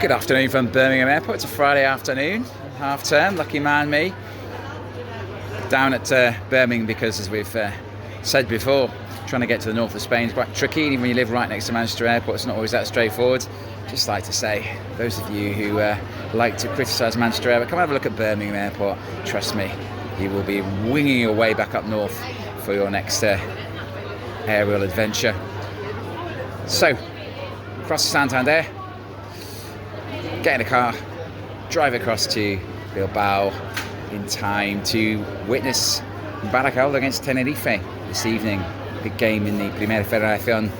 Good afternoon from Birmingham Airport. It's a Friday afternoon, half term, lucky man me. Down at Birmingham because, as we've said before, trying to get to the north of Spain is quite tricky. Even when you live right next to Manchester Airport, it's not always that straightforward. Just like to say, those of you who like to criticise Manchester Airport, come and have a look at Birmingham Airport. Trust me, you will be winging your way back up north for your next aerial adventure. So, across to Santander, get in a car, drive across to Bilbao in time to witness Barakaldo against Tenerife this evening. Big game in the Primera RFEF.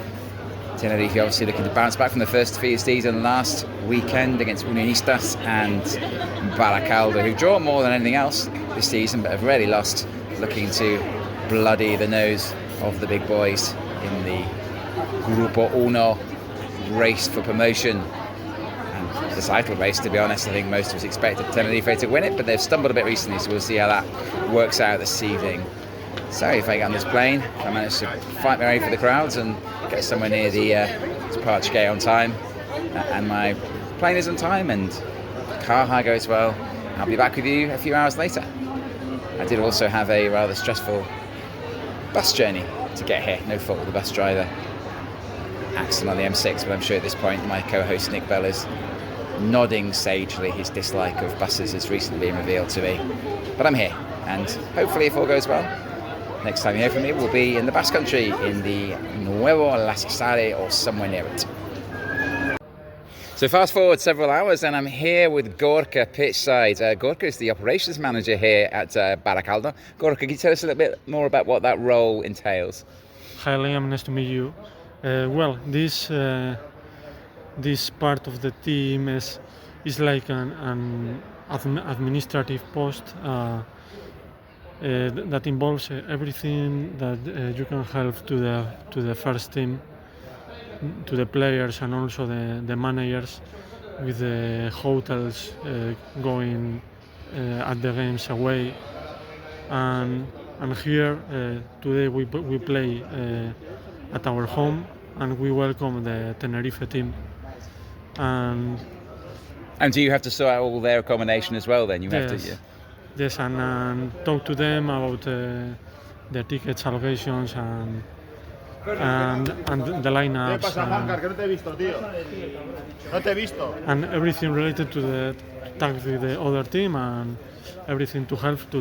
Tenerife obviously looking to bounce back from the first defeat of the season last weekend against Unionistas, and Barakaldo, who draw more than anything else this season but have rarely lost, looking to bloody the nose of the big boys in the Grupo Uno race for promotion. And the title race, to be honest, I think most of us expected Tenerife to win it, but they've stumbled a bit recently, so we'll see how that works out this evening. So if I get on this plane, if I manage to fight my way for the crowds and get somewhere near the departure gate on time, and my plane is on time and the car hire goes well, I'll be back with you a few hours later. I did also have a rather stressful bus journey to get here, no fault of the bus driver. Accident on the M6, but I'm sure at this point my co-host Nick Bell is nodding sagely. His dislike of buses has recently been revealed to me. But I'm here, and hopefully if all goes well, next time you hear from me will be in the Basque Country, in the Nervion Lasesarre or somewhere near it. So fast forward several hours and I'm here with Gorka pitchside. Gorka is the operations manager here at Barakaldo. Gorka, can you tell us a little bit more about what that role entails? Hi Liam, nice to meet you. This part of the team is like an administrative post that involves everything that you can help to the first team, to the players and also the managers, with the hotels going at the games away, and here today we play at our home, and we welcome the Tenerife team. And do you have to sort out all their accommodation as well then? Yes, and talk to them about the tickets allocations and the lineups and everything related to the tag with the other team and everything to help to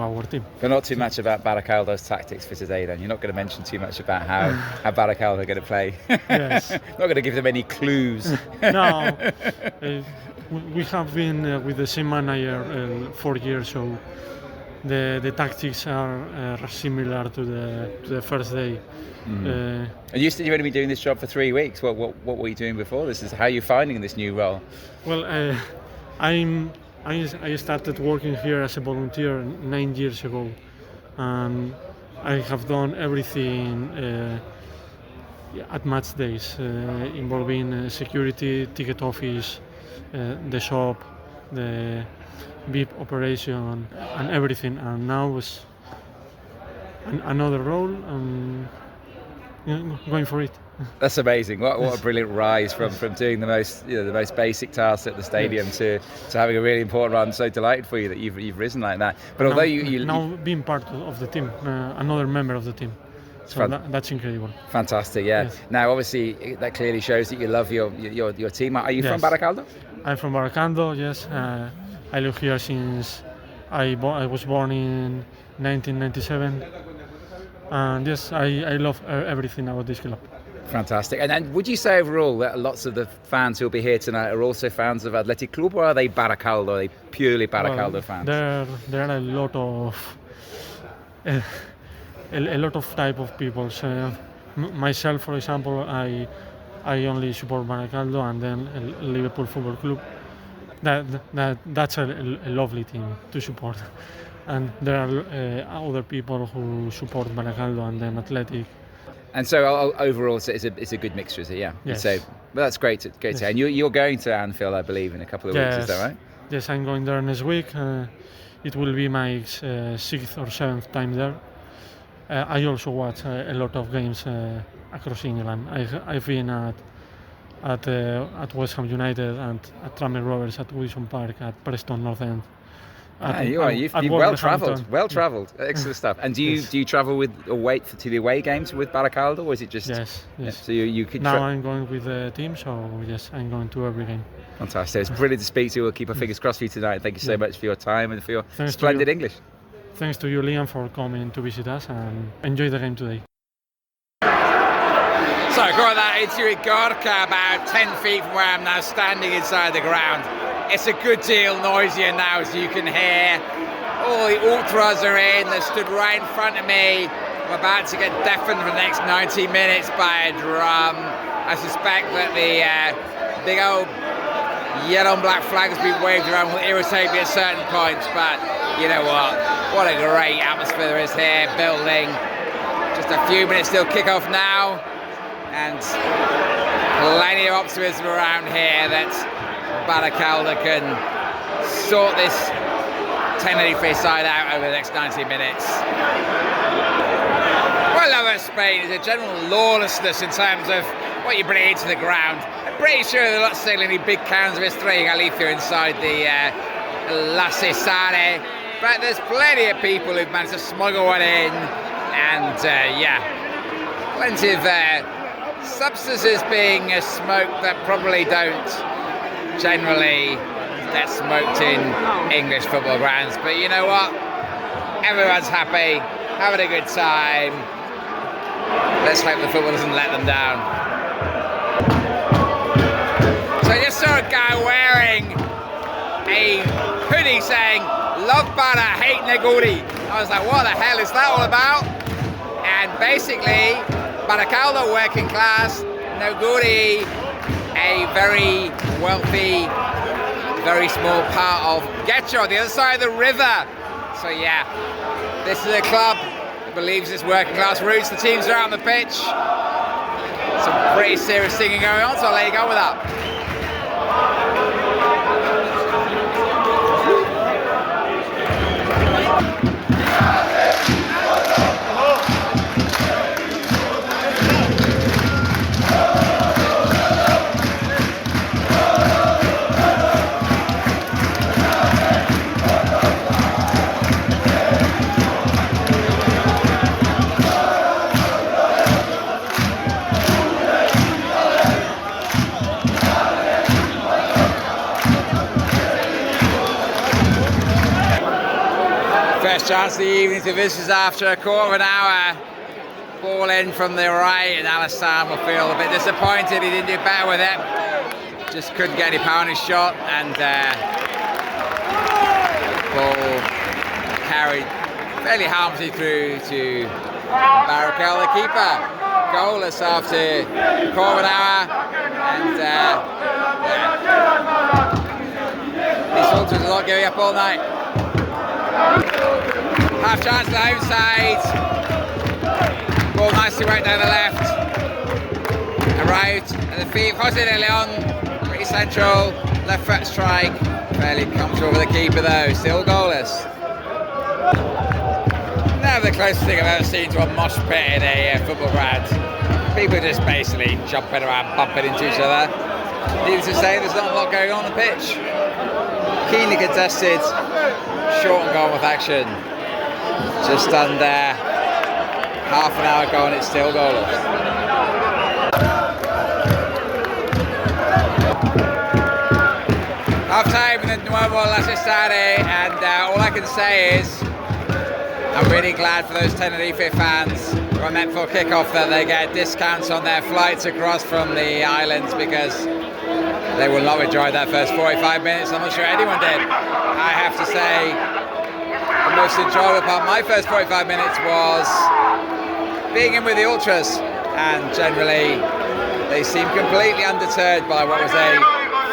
our team. But not too much about Barakaldo's tactics for today then? You're not going to mention too much about how Barakaldo are going to play? Yes. Not going to give them any clues? No. We have been with the same manager 4 years, so the tactics are similar to the first day. And you said you've only been doing this job for 3 weeks. What were you doing before this? How are you finding this new role? Well, I started working here as a volunteer 9 years ago, and I have done everything at match days, involving security, ticket office, the shop, the VIP operation, and everything. And now is another role, and going for it. That's amazing. What a brilliant rise from doing the most basic tasks at the stadium to having a really important run. I'm so delighted for you that you've risen like that. But although you now being part of the team, another member of the team. So that's incredible. Fantastic, yeah. Yes. Now, obviously, that clearly shows that you love your team. Are you from Barakaldo? I'm from Barakaldo, yes. I live here since I was born in 1997. And yes, I love everything about this club. Fantastic. And then would you say overall that lots of the fans who'll be here tonight are also fans of Athletic Club, or are they Barakaldo? Are they purely Barakaldo fans? There are a lot of type of people. Myself, for example, I only support Barakaldo and then Liverpool Football Club. That's a lovely team to support. And there are other people who support Barakaldo and then Athletic. And so overall, it's a good mixture, is it? Yeah. Yes. So, well, that's great to hear. And you're going to Anfield, I believe, in a couple of weeks. Is that right? Yes, I'm going there next week. It will be my 6th or 7th time there. I also watch a lot of games across England. I've been at at West Ham United, and at Tranmere Rovers, at Wilson Park, at Preston North End. You've well travelled. Excellent stuff. And do you travel with or wait to the away games with Barakaldo, or is it just? Yes. So you could. Now I'm going with the team, so yes, I'm going to every game. Fantastic. It's brilliant to speak to you. We'll keep our fingers crossed for you tonight. Thank you so much for your time and for your splendid English. Thanks to you, Liam, for coming to visit us, and enjoy the game today. So I got that into it, Gorka, about 10 feet from where I'm now standing inside the ground. It's a good deal noisier now, as you can hear. All the ultras are in. They stood right in front of me. I'm about to get deafened for the next 90 minutes by a drum. I suspect that the big old yellow and black flag has been waved around, will irritate me at certain points, but you know what a great atmosphere there is here, building. Just a few minutes till kick-off now, and plenty of optimism around here that Barakaldo can sort this Tenerife side out over the next 90 minutes. What I love about Spain is a general lawlessness in terms of what you bring into the ground. I'm pretty sure they're not selling any big cans of Estadio Lasesarre inside the Lasesarre, but there's plenty of people who've managed to smuggle one in, and plenty of substances being smoked that probably don't generally get smoked in English football grounds. But you know what? Everyone's happy, having a good time. Let's hope the football doesn't let them down. So I just saw a guy wearing a hoodie saying, "Love Bara, hate Neguri." I was like, what the hell is that all about? And basically, Barakaldo working class, Neguri a very wealthy, very small part of Getxo, the other side of the river. So yeah, this is a club that believes its working class roots. The teams are out on the pitch. Some pretty serious singing going on, so I'll let you go with that. First chance of the evening to visitors after a quarter of an hour. Ball in from the right, and Alisson will feel a bit disappointed. He didn't do better with it. Just couldn't get any power on his shot, and ball carried fairly harmlessly through to Barakaldo, the keeper. Goalless after a quarter of an hour, and these ultras are not giving up all night. Half chance to the home side. Ball nicely right down the left. Arrived at the feet of Jose de Leon. Pretty central. Left foot strike. Fairly comfortable with the keeper though. Still goalless. Never the closest thing I've ever seen to a mosh pit in a football ground. People just basically jumping around, bumping into each other. Needless to say, there's not a lot going on the pitch. Keenly contested. Short and gone with action. Just under half an hour ago and it's still goalless. Half time in the Nervion Lasesarre, and all I can say is I'm really glad for those Tenerife fans who are meant for kick-off that they get discounts on their flights across from the islands, because they will not enjoy that first 45 minutes. I'm not sure anyone did. I have to say, the most enjoyable part of my first 45 minutes was being in with the ultras, and generally they seemed completely undeterred by what was a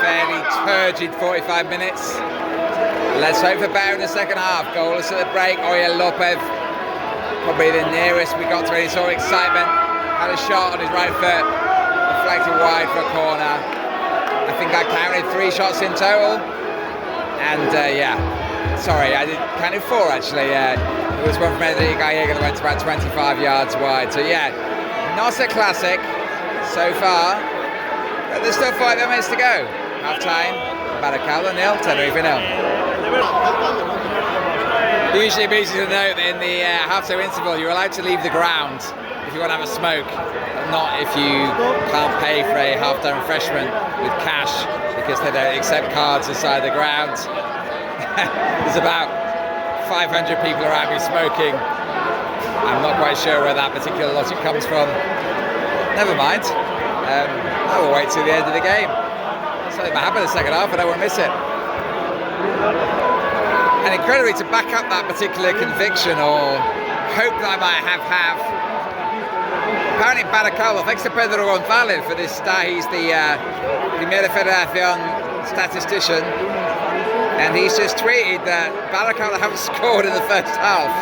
fairly turgid 45 minutes. Let's hope for better in the second half. Goalless at the break. Oye Lopez, probably the nearest we got to any sort of excitement, had a shot on his right foot, deflected wide for a corner. I think I counted 3 shots in total, and sorry, I counted 4 actually. There was one from Enrique Gallego that went about 25 yards wide. So yeah, not a classic so far. But there's still 5 minutes to go. Half time, Barakaldo 0, Tenerife 0. Usually it means to note that in the half-time interval you're allowed to leave the ground if you want to have a smoke, but not if you can't pay for a half-time refreshment with cash because they don't accept cards inside the ground. There's about 500 people around me smoking. I'm not quite sure where that particular logic comes from. Never mind. I will wait till the end of the game. Something might happen in the second half, but I won't miss it. And incredibly, to back up that particular conviction or hope that I might have, apparently Barakaldo, thanks to Pedro González for this stat, he's the Primera Federación statistician, and he's just tweeted that Barakaldo haven't scored in the first half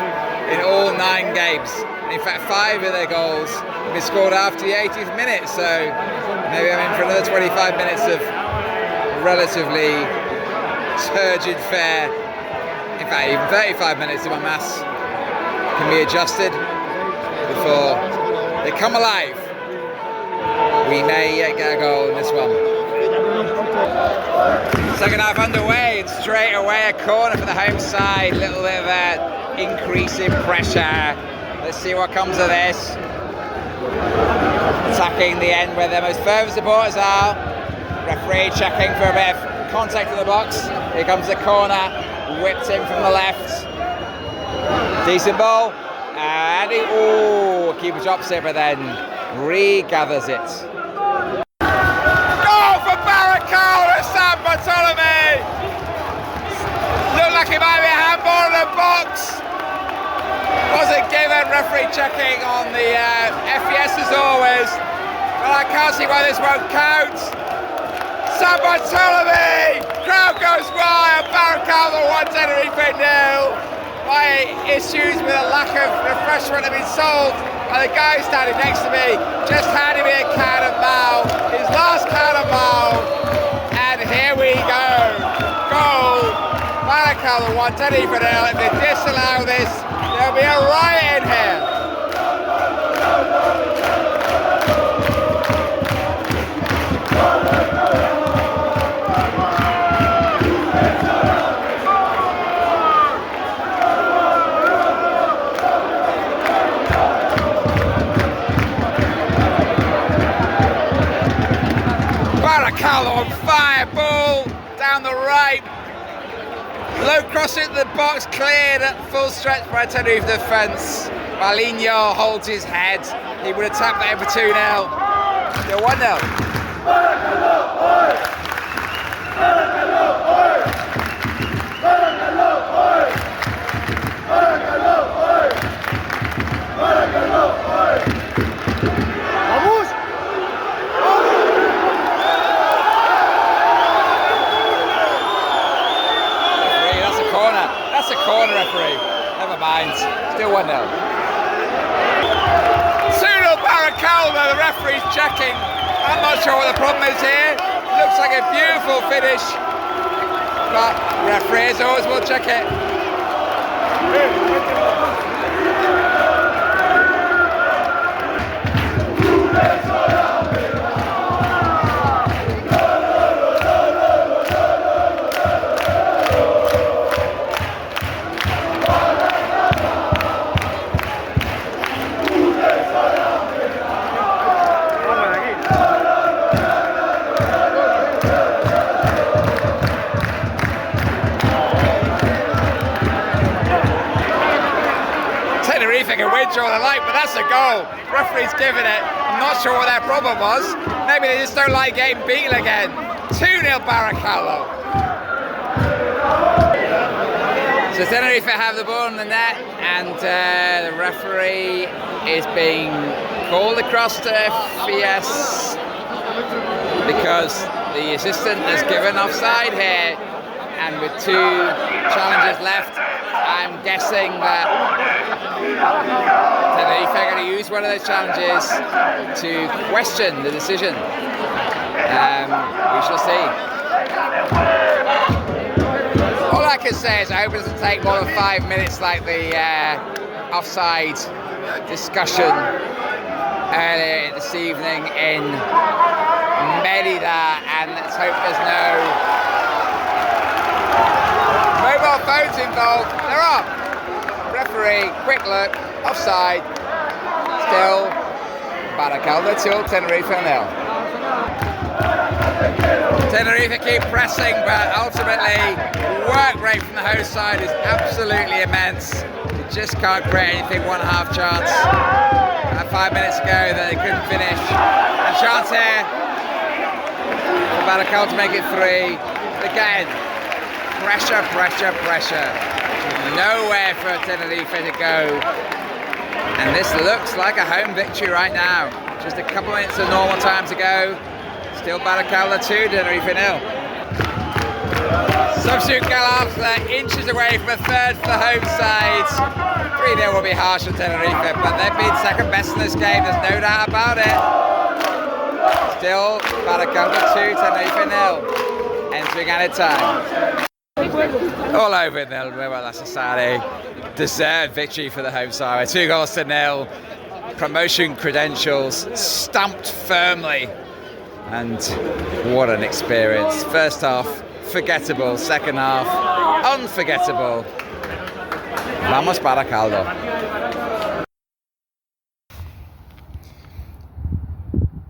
in all 9 games. In fact, 5 of their goals have been scored after the 80th minute, so maybe I'm in for another 25 minutes of relatively turgid fare. In fact, even 35 minutes if my maths can be adjusted before they come alive. We may yet get a goal in this one. Second half underway, and straight away a corner for the home side. Little bit of an increase in pressure. Let's see what comes of this. Attacking the end where their most fervent supporters are. Referee checking for a bit of contact in the box. Here comes the corner. Whipped in from the left. Decent ball. And he, keeper drops it, but then regathers it. Goal for Barakaldo, San Bartolome! Looked like it might be a handball in the box. Wasn't given. Referee checking on the FES as always. But I can't see why this won't count. San Bartolome! Crowd goes wild. Barakaldo 1, Tenerife 0. My issues with a lack of refreshment have been solved by the guy standing next to me. Just handed me a can of Mao, his last can of Mao, and here we go. Goal. Barakaldo 1, Tenerife 0. If they disallow this, there'll be a riot in here. Barakaldo on fire, ball down the right. Low cross into the box, cleared at full stretch by Tenerife defence. Malinho holds his head. He would have tapped that in for 2-0. Still 1-0. That's a corner, referee. Never mind. Still 1-0. 2-0 Barakaldo, the referee's checking. I'm not sure what the problem is here. Looks like a beautiful finish. But referees always will check it. Can win draw the light, but that's a goal. Referee's given it. I'm not sure what their problem was. Maybe they just don't like getting beaten again. 2-0 Barakaldo. So Tenerife have the ball in the net, and the referee is being called across to FES because the assistant has given offside here, and with 2 challenges left, I'm guessing that Tenerife are going to use one of those challenges to question the decision. We shall see. All I can say is I hope it doesn't take more than 5 minutes like the offside discussion earlier this evening in Merida, and let's hope there's no mobile phones involved. There are. Referee, quick look, offside. Still, Barakaldo 2, Tenerife 0. Tenerife keep pressing, but ultimately work rate from the host side is absolutely immense. You just can't create anything, 1.5 chance. 5 minutes ago that they couldn't finish. And chance here for Barakaldo to make it 3. Again, pressure. Nowhere for Tenerife to go. And this looks like a home victory right now. Just a couple minutes of normal time to go. Still Barakaldo 2, Tenerife 0. Substitute Galarza inches away from a third for the home side. 3-0 will be harsh on Tenerife, but they've been second best in this game, there's no doubt about it. Still Barakaldo 2, Tenerife 0. Entering added time. All over in the Nuevo Lasesarre. Deserved victory for the home side. 2-0. Promotion credentials stamped firmly. And what an experience. First half, forgettable. Second half, unforgettable. Vamos Barakaldo.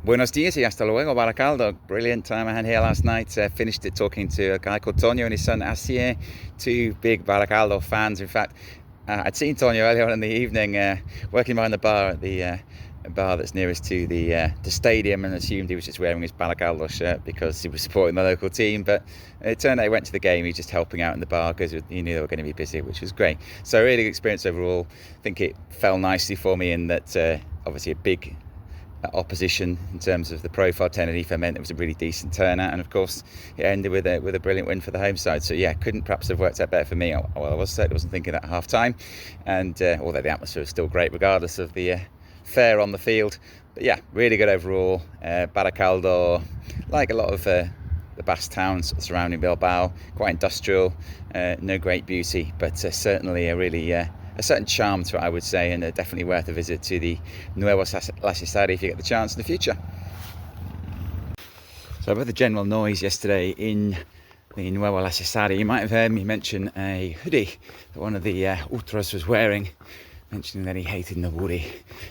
Buenos dias y hasta luego, Barakaldo. Brilliant time I had here last night. Finished it talking to a guy called Tonio and his son Asier, 2 big Barakaldo fans. In fact, I'd seen Tonio earlier on in the evening working behind the bar at the bar that's nearest to the stadium, and assumed he was just wearing his Barakaldo shirt because he was supporting the local team, but it turned out he went to the game. He was just helping out in the bar because he knew they were going to be busy, which was great. So really good experience overall. I think it fell nicely for me in that obviously a big opposition in terms of the profile Tenerife meant it was a really decent turnout, and of course it ended with a brilliant win for the home side. So yeah, couldn't perhaps have worked out better for me. Well, I wasn't thinking that at half time, and although the atmosphere was still great regardless of the fare on the field. But yeah, really good overall. Barakaldo, like a lot of the Basque towns surrounding Bilbao, quite industrial, no great beauty, but certainly a certain charm to it, I would say, and definitely worth a visit to the Nuevo Lasesarre if you get the chance in the future. So about the general noise yesterday in the Nuevo Lasesarre, you might have heard me mention a hoodie that one of the ultras was wearing, mentioning that he hated Neguri.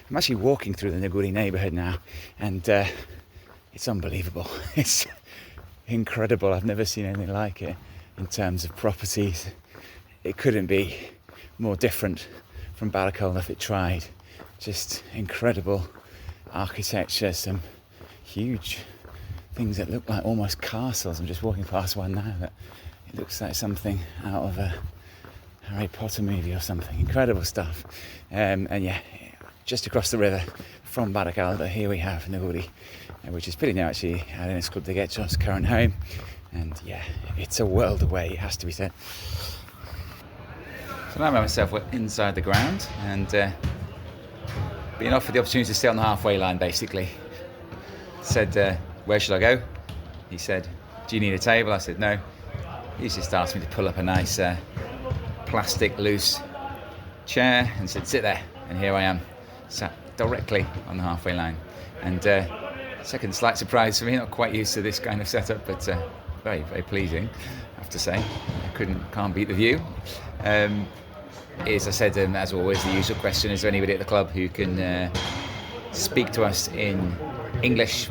I'm actually walking through the Neguri neighbourhood now, and it's unbelievable. It's incredible. I've never seen anything like it in terms of properties. It couldn't be more different from Barakaldo if it tried. Just incredible architecture, some huge things that look like almost castles. I'm just walking past one now that it looks like something out of a Harry Potter movie or something. Incredible stuff. And yeah, just across the river from Barakaldo, here we have Neguri, which is pretty new actually, Arenas Club de Getxo's current home. And yeah, it's a world away, it has to be said. So now I'm myself inside the ground and being offered the opportunity to stay on the halfway line basically. Said, where should I go? He said, do you need a table? I said, no. He just asked me to pull up a nice plastic loose chair and said, sit there. And here I am, sat directly on the halfway line. And second slight surprise for me, not quite used to this kind of setup, but very, very pleasing, I have to say. Can't beat the view. As I said, as always, the usual question, is there anybody at the club who can speak to us in English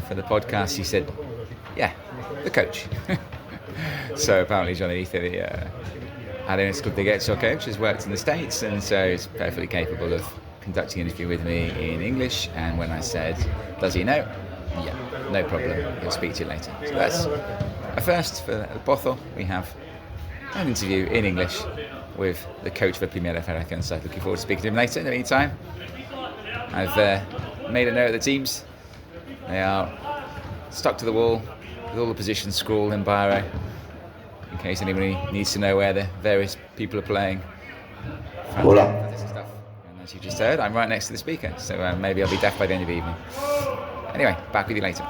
for the podcast? He said, yeah, the coach. So apparently John Editha, the Arenas Club de Getxo coach, has worked in the States, and so is perfectly capable of conducting an interview with me in English. And when I said, does he know? Yeah, no problem, he'll speak to you later. So that's a first for the Pozo. We have an interview in English with the coach for Primera RFEF, so looking forward to speaking to him later. In the meantime, I've made a note of the teams. They are stuck to the wall with all the positions scrawled in biro, in case anybody needs to know where the various people are playing. Fantastic stuff. And as you just heard, I'm right next to the speaker, so maybe I'll be deaf by the end of the evening. Anyway, back with you later.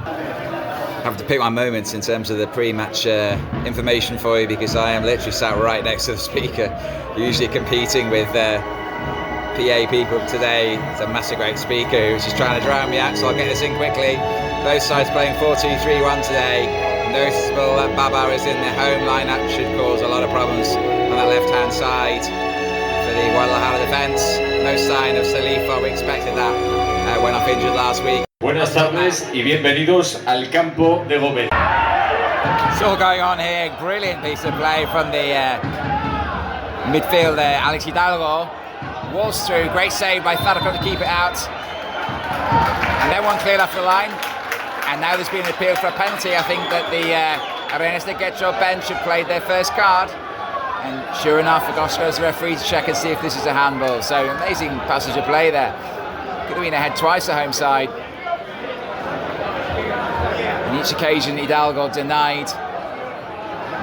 I have to pick my moments in terms of the pre-match information for you, because I am literally sat right next to the speaker, usually competing with PA people today. It's a massive great speaker who's just trying to drown me out, so I'll get this in quickly. Both sides playing 4-2-3-1 today. Noticeable that Baba is in the home lineup, should cause a lot of problems on that left-hand side for the Guadalajara defence. No sign of Salifa, we expected that, went off injured last week. Buenas tardes y bienvenidos al campo de Gobela. It's all going on here, brilliant piece of play from the midfielder, Alex Hidalgo. Walls through, great save by Zarco to keep it out. And then one cleared off the line. And now there's been an appeal for a penalty. I think that the Arenas de Getxo bench have played their first card. And sure enough, Agos goes the referee to check and see if this is a handball. So amazing passage of play there. Could have been ahead twice the home side. On each occasion, Hidalgo denied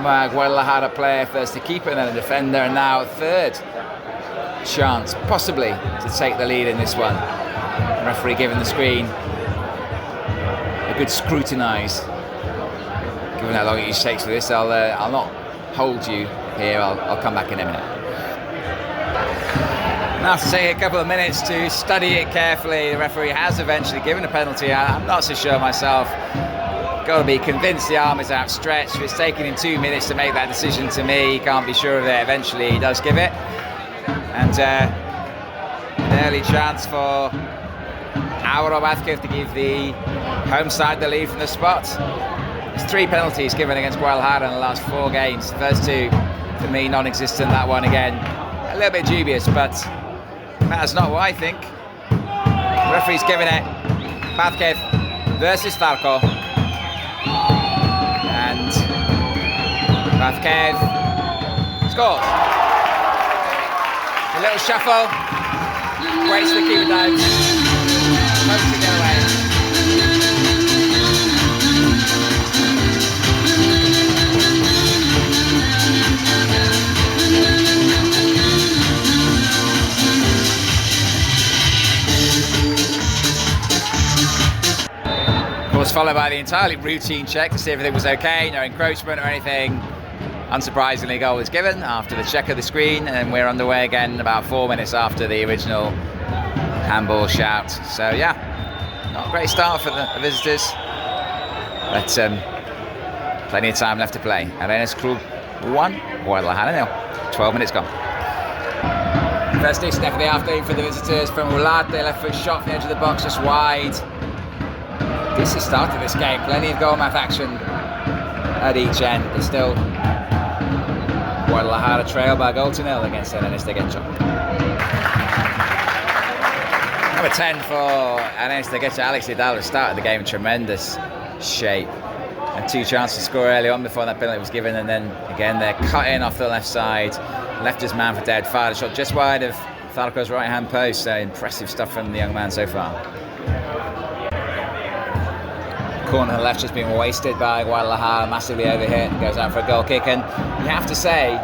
Guadalajara player, first the keeper and then a defender, and now a third chance, possibly, to take the lead in this one. The referee giving the screen a good scrutinise. Given how long it usually takes for this, I'll not hold you here, I'll come back in a minute. Now to take a couple of minutes to study it carefully. The referee has eventually given a penalty. I'm not so sure myself. Got to be convinced the arm is outstretched. If it's taken him 2 minutes to make that decision, to me, he can't be sure of it. Eventually he does give it. And an early chance for Álvaro Vázquez to give the home side the lead from the spot. There's 3 penalties given against Guadalajara in the last 4 games. The first 2, for me, non-existent. That one, again, a little bit dubious, but that's not what I think. The referee's giving it. Vázquez versus Zarco. And Vázquez scores. A little shuffle. Waits the keeper down. Hopes to get away. Of course, followed by the entirely routine check to see if everything was okay, no encroachment or anything. Unsurprisingly, a goal was given after the check of the screen, and we're underway again about 4 minutes after the original handball shout. So yeah, not a great start for the visitors, but plenty of time left to play. Arenas Club 1, Guadalajara 0. 12 minutes gone. First step of the afternoon for the visitors from Ulate, left foot shot from the edge of the box, just wide. This is the start of this game, plenty of goal mouth action at each end, but still Guadalajara trail by a goal to 0 against Arenas de Getxo. Number 10 for Arenas de Getxo, Alex Hidalgo, started the game in tremendous shape. Had 2 chances to score early on before that penalty was given, and then again they're cut in off the left side, left his man for dead, fired a shot just wide of Zarco's right hand post, so impressive stuff from the young man so far. Corner to the left just being wasted by Guadalajara, massively overhit, goes out for a goal kick, and you have to say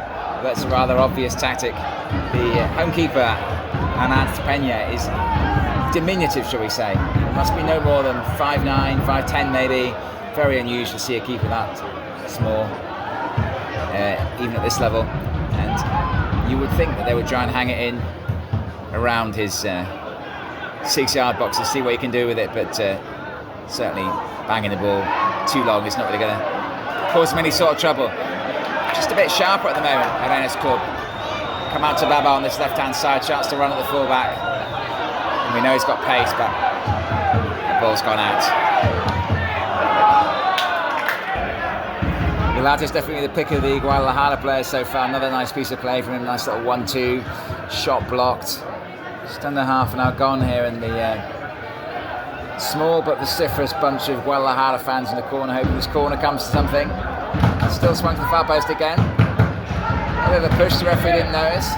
that's a rather obvious tactic. The home keeper, Anant Peña, is diminutive, shall we say. It must be no more than 5'9", 5'10" maybe. Very unusual to see a keeper that small, even at this level. And you would think that they would try and hang it in around his 6-yard box to see what he can do with it, but certainly banging the ball too long is not really going to cause him any sort of trouble. Just a bit sharper at the moment, Arenas Club. Come out to Baba on this left-hand side, chance to run at the full-back. And we know he's got pace, but the ball's gone out. Ulate's definitely the pick of the Guadalajara players so far. Another nice piece of play from him, nice little 1-2, shot blocked. Just under half an hour gone here in the small but vociferous bunch of Guadalajara fans in the corner, hoping this corner comes to something. Still swung to the far post again. A bit of a push, the referee didn't notice.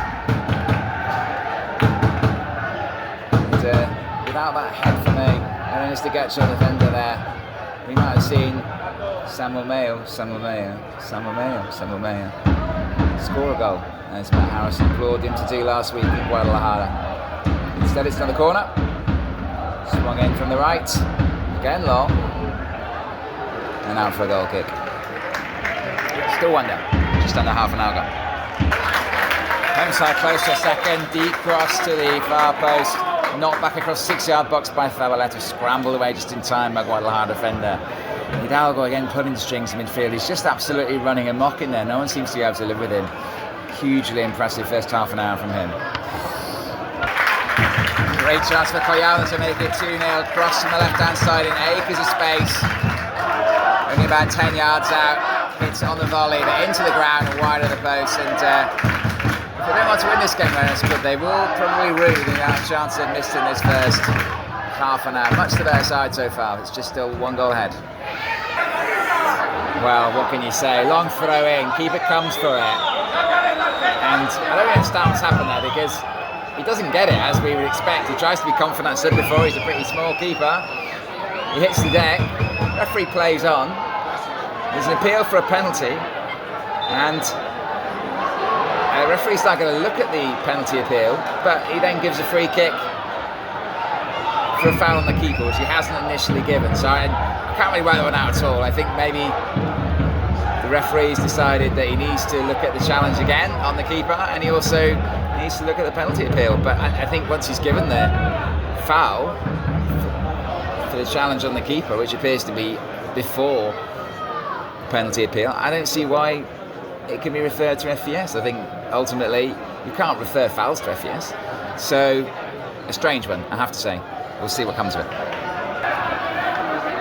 And without that head from Arenas de Getxo defender there, we might have seen Samuel Mayo score a goal, as Matt Harrison implored him to do last week in Guadalajara. Instead it's another corner. Swung in from the right, again long, and out for a goal kick. Still 1-0, just under half an hour gone. Hemside close to a second, deep cross to the far post, knocked back across 6-yard box by Zabaleta, scrambled away just in time by Guadalajara defender. Hidalgo again pulling the strings in midfield. He's just absolutely running amok in there. No one seems to be able to live with him. Hugely impressive first half an hour from him. Great chance for Coyala to make it 2-0. Cross from the left-hand side in acres of space. Only about 10 yards out. Hits on the volley, but into the ground and wide of the post. And if they don't want to win this game, they will probably rue the amount of chances they've missed in this first half an hour. Much the better side so far. It's just still 1 goal ahead. Well, what can you say? Long throw in, keeper comes for it. And I don't understand what's happened there, because he doesn't get it as we would expect. He tries to be confident. I said before, he's a pretty small keeper. He hits the deck, referee plays on. There's an appeal for a penalty, and the referee's not going to look at the penalty appeal, but he then gives a free kick for a foul on the keeper, which he hasn't initially given. So I can't really work that one out at all. I think maybe the referee's decided that he needs to look at the challenge again on the keeper, and he also needs to look at the penalty appeal. But I think once he's given the foul for the challenge on the keeper, which appears to be before penalty appeal, I don't see why it can be referred to FES. I think ultimately you can't refer fouls to FES. So a strange one, I have to say. We'll see what comes of it.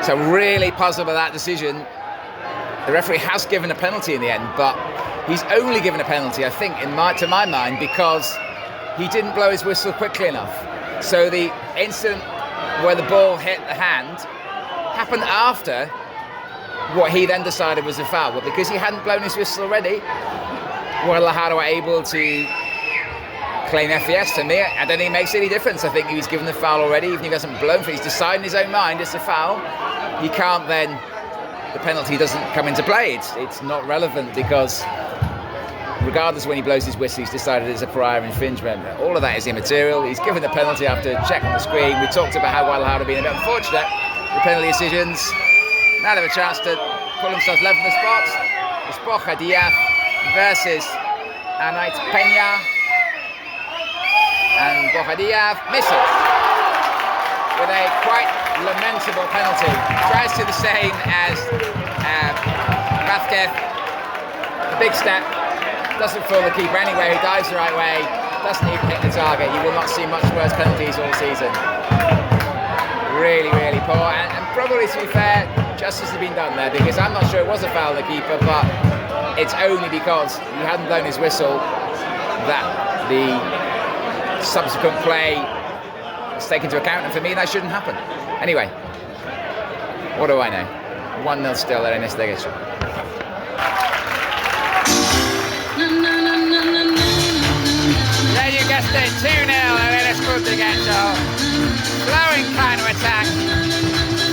So really puzzled by that decision. The referee has given a penalty in the end, but he's only given a penalty, I think, to my mind, because he didn't blow his whistle quickly enough. So the incident where the ball hit the hand happened after what he then decided was a foul. But because he hadn't blown his whistle already, Guadalajara were able to claim FES. To me, I don't think it makes any difference. I think he was given the foul already, even if he hasn't blown for it. He's decided in his own mind it's a foul. He can't then, the penalty doesn't come into play. It's not relevant, because regardless of when he blows his whistle, he's decided it's a prior infringement. All of that is immaterial. He's given the penalty after check on the screen. We talked about how Guadalajara have been a bit unfortunate with penalty decisions. Now they have a chance to pull themselves level the spots. It's Borja Diaz versus Anait Peña. And Borja Diaz misses with a quite lamentable penalty. Tries to do the same as Vázquez. A big step. Doesn't fool the keeper anyway. He dives the right way. Doesn't even hit the target. You will not see much worse penalties all season. Really, really poor. And probably, to be fair, justice has been done there, because I'm not sure it was a foul of the keeper, but it's only because he hadn't blown his whistle that the subsequent play is taken into account, and for me that shouldn't happen. Anyway, what do I know? 1-0 still at Arenas Club de Getxo. There you guessed it, 2-0 at Arenas Club de Getxo. Flowing counter-attack,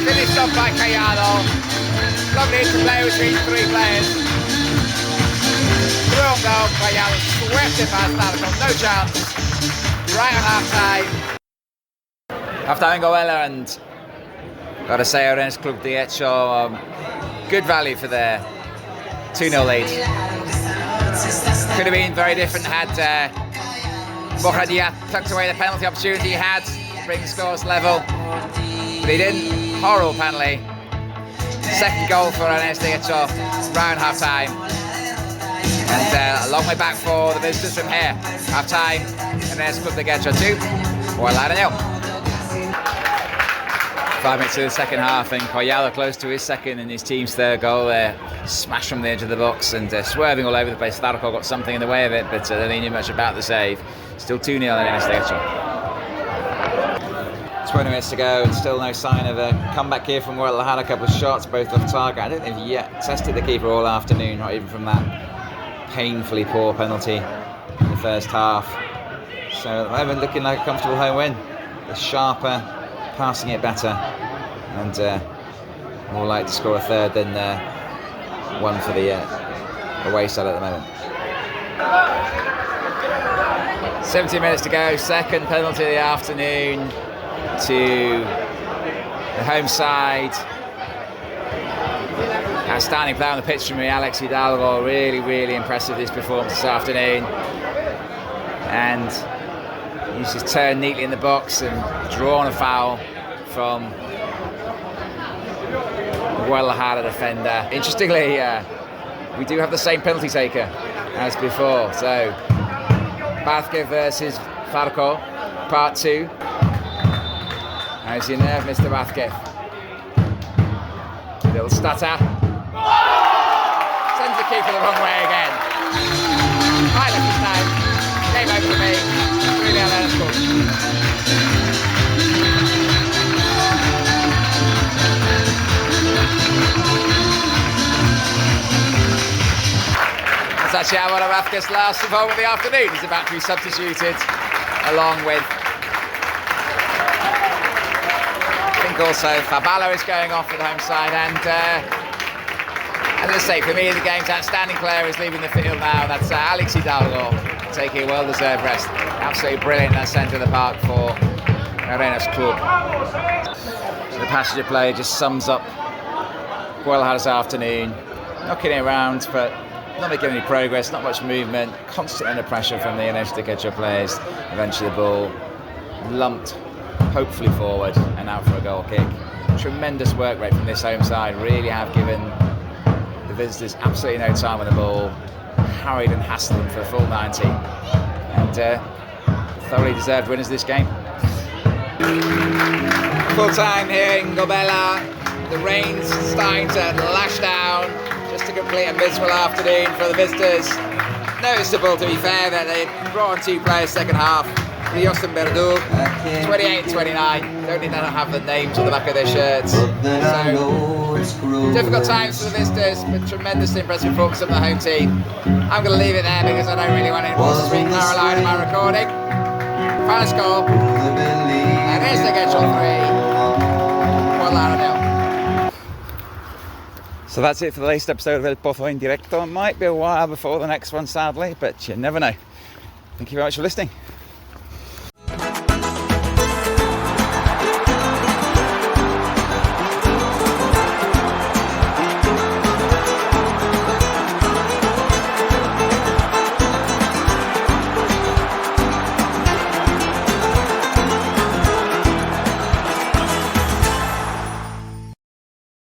finished off by Callado. Lovely interplay between 3 players. Through on goal, Callado swept it past Barakaldo, no chance. Right on half-time. Half-time in Gobela, and got to say, Arenas Club de Getxo, good value for their 2-0 lead. Could have been very different had Borja Diaz tucked away the penalty opportunity he had to bring the scores level, but he didn't. Horrible penalty. Second goal for Arenas de Getxo, round half-time. And a long way back for the visitors from here. Half-time, Arenas Club de Getxo 2, Guadalajara 0. 5 minutes to the second half, and Coyala close to his second and his team's third goal there. Smash from the edge of the box and swerving all over the place. Starko got something in the way of it, but they didn't knew much about the save. Still 2-0 Arenas de Getxo. 20 minutes to go, and still no sign of a comeback here from Guadalajara. A couple of shots, both off target. I don't think they've yet tested the keeper all afternoon, not even from that painfully poor penalty in the first half. So at the moment, looking like a comfortable home win. The sharper, passing it better, and more likely to score a third than one for the away side at the moment. 70 minutes to go, second penalty of the afternoon to the home side. Outstanding play on the pitch from me, Alex Hidalgo. Really, really impressive this performance this afternoon. and he's just turned neatly in the box and drawn a foul from the Guadalajara defender. Interestingly, we do have the same penalty taker as before. So Basque versus Farco, part 2. How's your nerve, Mr. Basque? Little stutter. Sends the keeper the wrong way again. Right, left this time. Game over for me. Really Arenas Club. That's actually one of Basque's last involvement of the afternoon. He's about to be substituted along with, I think also Fabalo is going off for the home side, and as I say, for me the game's outstanding player is leaving the field now. That's Alex Hidalgo taking a well-deserved rest. Absolutely brilliant in that centre of the park for Arenas Club. So the passage of play just sums up Guadalajara's afternoon. Knocking it around, but not making any progress, not much movement, constant under pressure from the Arenas de Getxo players. Eventually the ball lumped, hopefully forward and out for a goal kick. Tremendous work rate from this home side, really have given the visitors absolutely no time on the ball, harried and hassled them for the full 90, and thoroughly deserved winners of this game. Full time here in Gobela, the rain's starting to lash down, just to complete a miserable afternoon for the visitors. Noticeable, to be fair, that they brought on 2 players second half. Rios and Berdu, 28 and 29, don't need to have the names on the back of their shirts. So, difficult times for the visitors, but tremendously impressive performance of the home team. I'm going to leave it there because I don't really want any more to speak Caroline in my recording. Final score, Arenas de Getxo 3, Guadalajara 0. So that's it for the latest episode of El Pozo in Directo. It might be a while before the next one, sadly, but you never know. Thank you very much for listening.